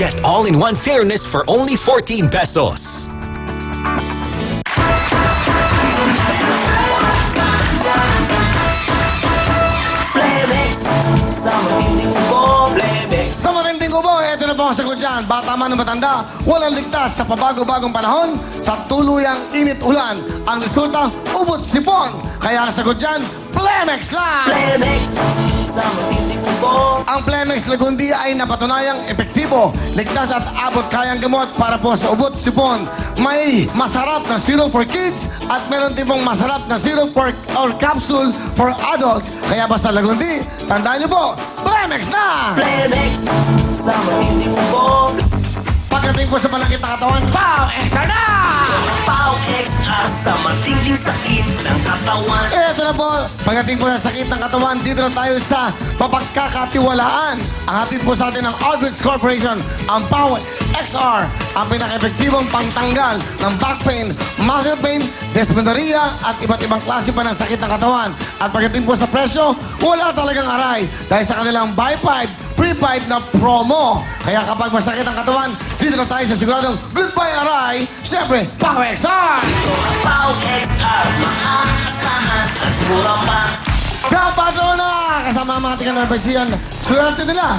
Get all-in-one fairness for only 14 pesos. Sa matinding kubo, ito na po ang sagot dyan. Bata man o matanda, walang ligtas sa pabago-bagong panahon. Sa tuluyang init ulan, ang resulta, ubot sipon. Kaya ang sagot dyan, Plemex lang! Ang Plemex Lagundia ay napatunayang epektibo, ligtas at abot kayang gamot para po sa ubot sipon. May masarap na syrup for kids at meron din pong masarap na syrup or capsule for adults. Kaya basta Lagundi, tandaan niyo po, Plemex na! Pagdating po sa malakit na katawan, Pow! Extra na! Pau XR sa matinding sakit ng katawan. Ito na po, pagdating po sa sakit ng katawan, dito na tayo sa mapagkakatiwalaan. Ang hatid po sa atin ng Aldrich Corporation, ang Pow XR, ang pinaka-epektibong pangtanggal ng back pain, muscle pain, dysmenorrhea at iba't ibang klase pa ng sakit ng katawan. At pagdating po sa presyo, wala talagang aray dahil sa kanilang buy 5, free 5 na promo. Kaya kapag masakit ang katawan, dito na tayo sa siguradong goodbye aray, siyempre, Pow XR! Pau XR, maaasahan at mura pa. Sa patrona! Kasama ang mga tiga-Norvesian, swerte nila.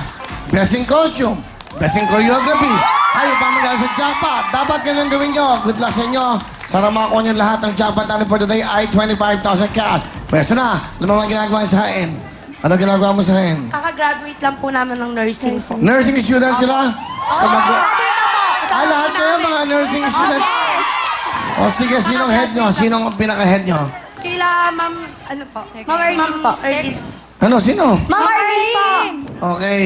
Blessing costume, blessing choreography. Kayo pa mag sa jackpot. Dapat ganun gawin nyo. Good luck sa inyo. Sana makakuha nyo lahat ng jackpot natin for today ay 25,000 cash. Pwesa na. Ano mga ginagawa sa hain? Ano ginagawa mo sa hain? Kaka-graduate lang po namin ng nursing po. Nursing student sila? Sa mag- Graduate na po! Ah, lahat kayo mga nursing student. O sige, sinong head nyo? Sinong pinaka-head nyo? Sila, ma'am, ano po? Ma'am Erlene po. Erlene. Ano, sino? Ma'am Erlene! Okay.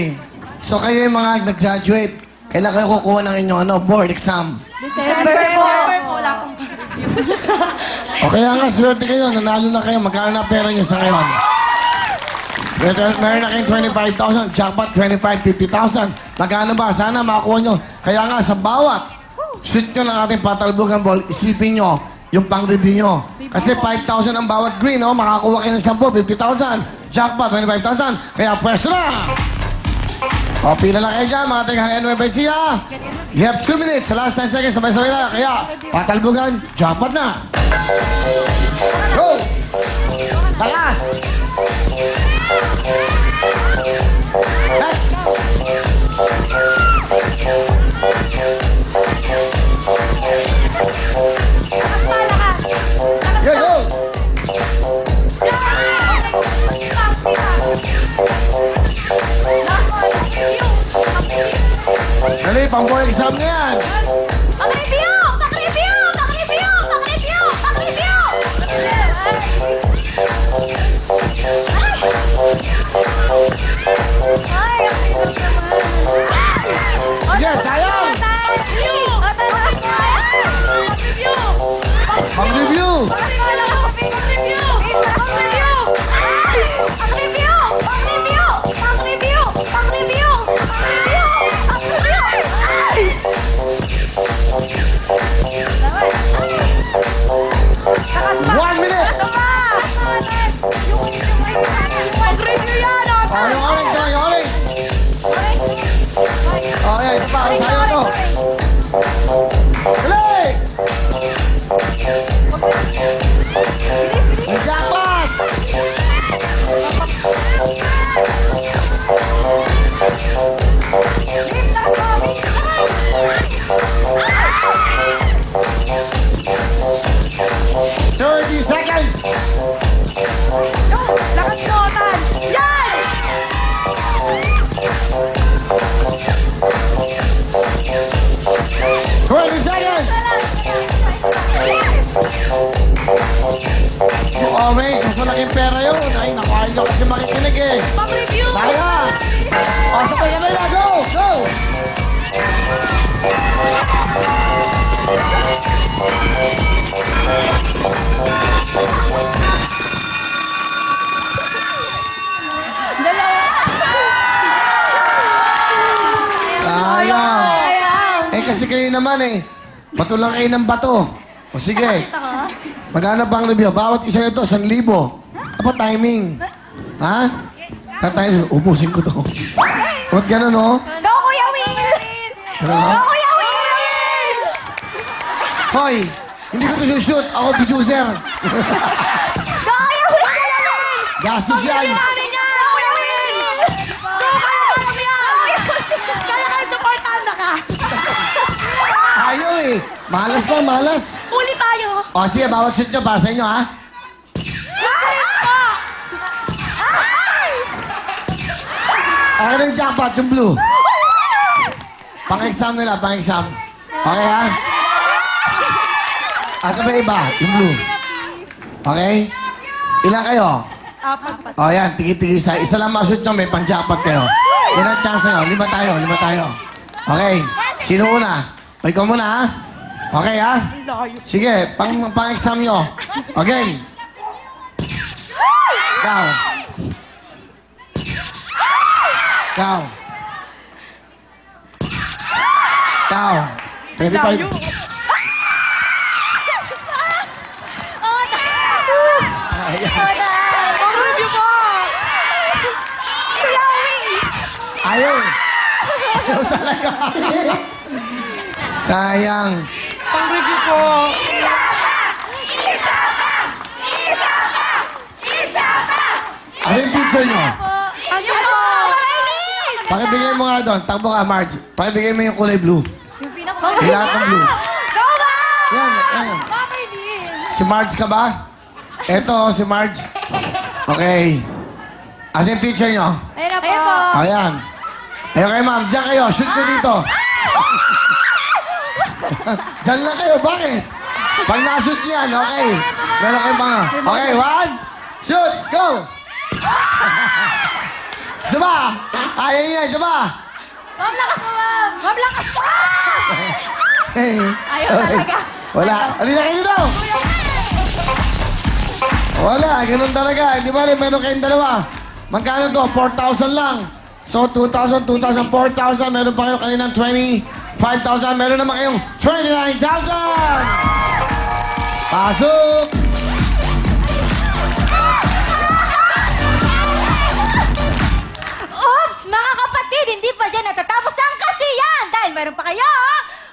So kayo yung mga nag-graduate. Kailan kayo kukuha ng inyong board exam? December po. December po. Wala akong O kaya nga, swerte kayo. Nanalo na kayo. Magkano na pera nyo sa ngayon? Meron na kayong 25,000. Jackpot, 25, 50,000. Magkano ba? Sana makakuha nyo. Kaya nga, sa bawat shoot nyo ng ating patalbugan ball, isipin nyo yung pang-review nyo. Kasi 5,000 ang bawat green, no? Makakuha kayo ng 10, 50,000. Jackpot, 25,000. Kaya pwesto na! O, pila na kayo dyan, mga taga-NYBC, ha? You have 2 minutes. Sa last 10 seconds, sabay-sabay na. Kaya, patalbugan, jackpot na! Go! Talas! Next! Go, go! Dali, pang-board exam na yan! Pag-review! Pag-review! Pag-review! Pag-review! Pag-review! Ay, ang hirap naman. Sige, sayang! Pang-review! One minute! Pag-review yan! Oh, yung orange, yung orange! Oh, yan, isa pa, sayo to! Dali! Ang jackpot! Thirty seconds! Lakas notan! Yan! 20 seconds! Yung orange, mas malaking pera yun. Ay, naku, ayaw kasi makikinig eh. Pag-review! Sayang! O, sabay na na, go! Go! Sayang! Eh, kasi kayo naman eh. Bato lang kayo ng bato. O sige. Magkano bang review? Bawat isa nito, 1,000. Apa timing? Ha? Sa timing, ubusin ko to. Huwag ganun, no? Go, Kuya Will! Ano nga? Go, Kuya Will! Hoy, hindi ko to shoot. Ako producer. Go, Kuya Will! Kuya Will! Gastos yan. Namin yan! Go, Kuya Will! Go, kaya yan! Kaya supportahan na ka! Ayaw eh. Malas lang, malas. Uli tayo! O, sige, bawat shoot nyo para sa inyo, ha? Akin ang jackpot, yung blue. Pang-exam nila, pang-exam. Okay, ha? Asa ba iba? Yung blue. Okay? Ilan kayo? Apat. O, yan. Tigi-tigi sa isa lang mashoot nyo, may pang-jackpot kayo. Yan ang chance nyo. Lima tayo. Okay. Sino una? O, ikaw muna, ha? Okay, ha? Sige, pang-exam nyo. Okay. Ikaw. Ikaw. 25. Pang-review po! Kuya Will! Ayaw. Ayaw talaga. Sayang. Pang-review po! Ano yung teacher nyo? Ano po? Pakibigay mo nga doon. Takbo ka, Marge. Pakibigay mo yung kulay blue. Yung pinaka... Kailangan ng blue. Go ba? Yan, yan. Bakit din? Si Marge ka ba? Eto, si Marge. Okay. Asa yung teacher nyo? Ayun na po. Ayun po. Ayan. Ayun kayo, ma'am. Diyan kayo. Shoot ko dito. Diyan lang kayo. Bakit? Pag na-shoot yan, okay. Meron kayong mga. Okay, one. Shoot. Go. Isa ba? Ayaw niya. Isa ba? Ma'am, lakas mo, ma'am! Ma'am, lakas mo! Hey. Ayaw talaga. Wala. Alina kayo dito. Wala. Ganun talaga. Hindi ba meron kayong dalawa? Magkano to? 4,000 lang. So, 2,000, 2,000, 4,000. Meron pa kayo kaninang 25,000. Meron naman kayong 29,000. Pasok! Oops! Mga kapatid, hindi pa dyan natatapos ang kasiyan! Dahil meron pa kayo,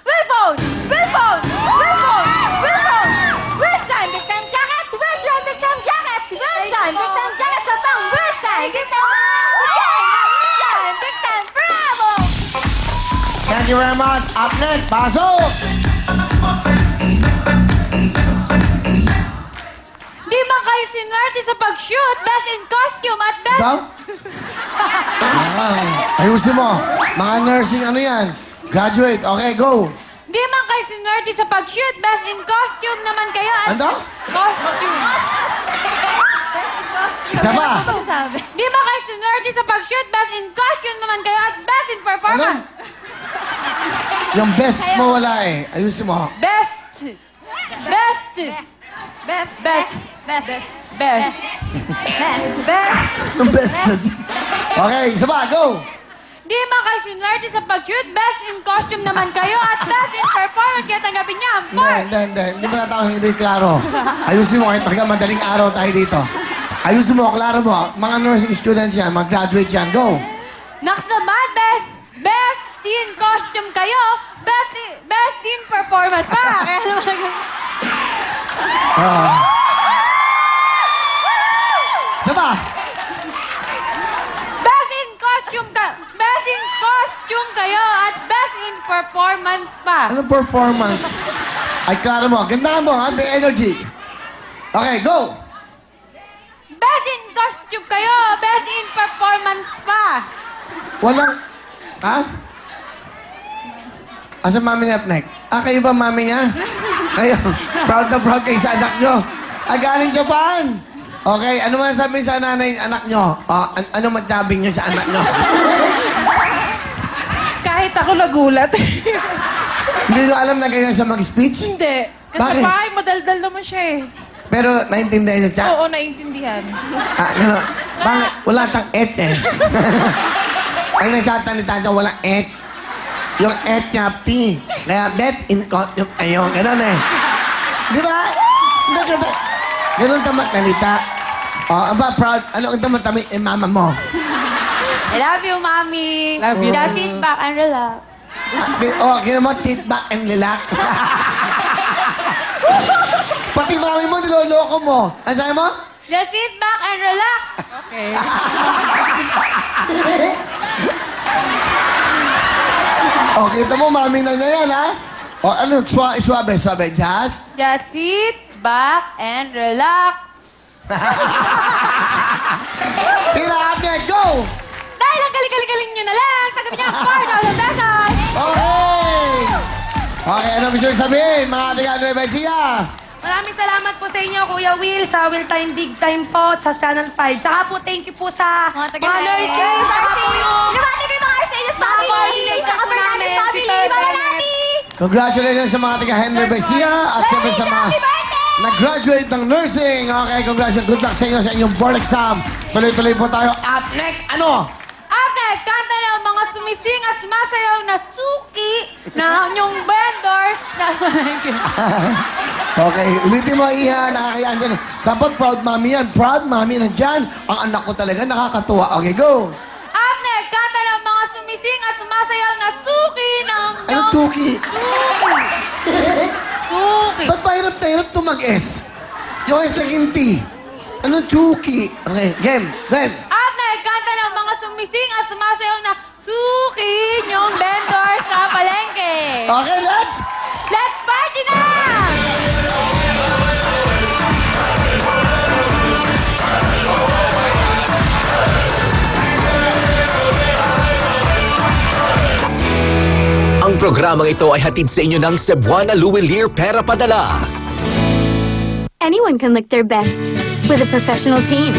Willphone! Willphone! Willphone! Willphone! Willtime Big Time Jacket! Willtime Big Time Jacket! Willtime Big Time Jacket sa pang Willtime Big Time! Willtime Big Time Bravo! Thank you very much. Up next, pasok! Di man kayo sinwerte sa pag-shoot, best in costume at best... Ikaw? Ayusin mo. Mga nursing ano yan? Graduate. Okay, go. Di man kayo sinwerte sa pag-shoot, best in costume naman kayo at... Ano? Costume. Isa pa. Di man kayo sinwerte sa pag-shoot, best in costume naman kayo at best in performance. Yung best mo wala eh. Ayusin mo. Best. Best. Best. Best. Best. Best. Best. Yung best. Okay, isa pa. Go. Di man kayo sinwerte sa pag-shoot, best in costume naman kayo at best in performance kaya tanggapin niya ang Hindi, hindi, hindi. Hindi ba natawag hindi klaro? Ayusin mo kahit pagka madaling araw tayo dito. Ayusin mo, klaro mo. Mga nursing students yan, mag-graduate yan. Go. Next naman, best in costume kayo, best in performance pa. Kaya naman, Isa pa. best in costume kayo at best in performance pa. Anong performance? Ay, klaro mo. Ganda mo, ha? May energy. Okay, go. Best in costume kayo, best in performance pa. Walang... Ha? Asa mami ni Apnek? Kayo ba mami niya? Kayo, proud na proud kayo sa anak nyo. Galing Japan. Okay, ano man sabi sa nanay anak nyo? Ano magtabing nyo sa anak nyo? Kahit ako nagulat. Hindi nyo alam na ganyan siya mag-speech? Hindi. Kasi Bakit? sa bahay, madaldal naman siya eh. Pero naintindihan nyo siya? Oo, naiintindihan. Ano? Bakit? Wala tang et eh. Ang nagsasalita niya, walang et. Yung et niya, T. Kaya bet in court yung ayong. Ganun eh. Di ba? Hindi ka ba? Ganun tamat nalita. Aba, proud. Ano ang tamat mama mo? I love you, Mommy. Love you. Just sit back and relax. Oh, ginawa mo, tit back and relax. Pati mami mo, niloloko mo. Ano sabi mo? Just sit back and relax. Okay. Okay, ito mo, mami na yan, ha? O, ano, suabe, Jazz? Just sit back and relax. Tira, Abner, go! Dahil ang galing-galing nyo na lang, tagapin niya ang 4,000 pesos. Okay! Okay, ano gusto nyo sabihin, mga ating Nueva Ecija? Maraming salamat po sa inyo, Kuya Will, sa Will Time Big Time po, sa Channel 5. Saka po, thank you po sa Mga mga nursing, saka po yung Lumati kayo mga Arcelius mga family. coordinator Saka po Fernandez namin, si family. Sir Mga Bennett. Lati. Congratulations sa mga ating Nueva Ecija at siyempre sa mga Happy birthday! nag-graduate ng nursing. Okay, congratulations. Good luck sa inyo sa inyong board exam. Tuloy-tuloy po tayo. At next, ano? Ate, kanta ng mga sumising at sumasayaw na suki na inyong vendors. Okay, ulitin mo, Iha. Nakakayaan dyan. Dapat proud mommy yan. Proud mommy nandyan. Ang anak ko talaga nakakatuwa. Okay, go. Ate, kanta ng mga sumising at sumasayaw na suki ng Ano, Tuki? Suki. Ba't mahirap na hirap to mag-S? Yung S naging T. Ano, Chuki? Okay, game. Ate, kanta ng mga sumising at sumasayaw na suki yung vendors sa palengke. Okay, let's... Let's party na! Ang programang ito ay hatid sa inyo ng Cebuana Luwilier Pera Padala. Anyone can look their best with a professional team.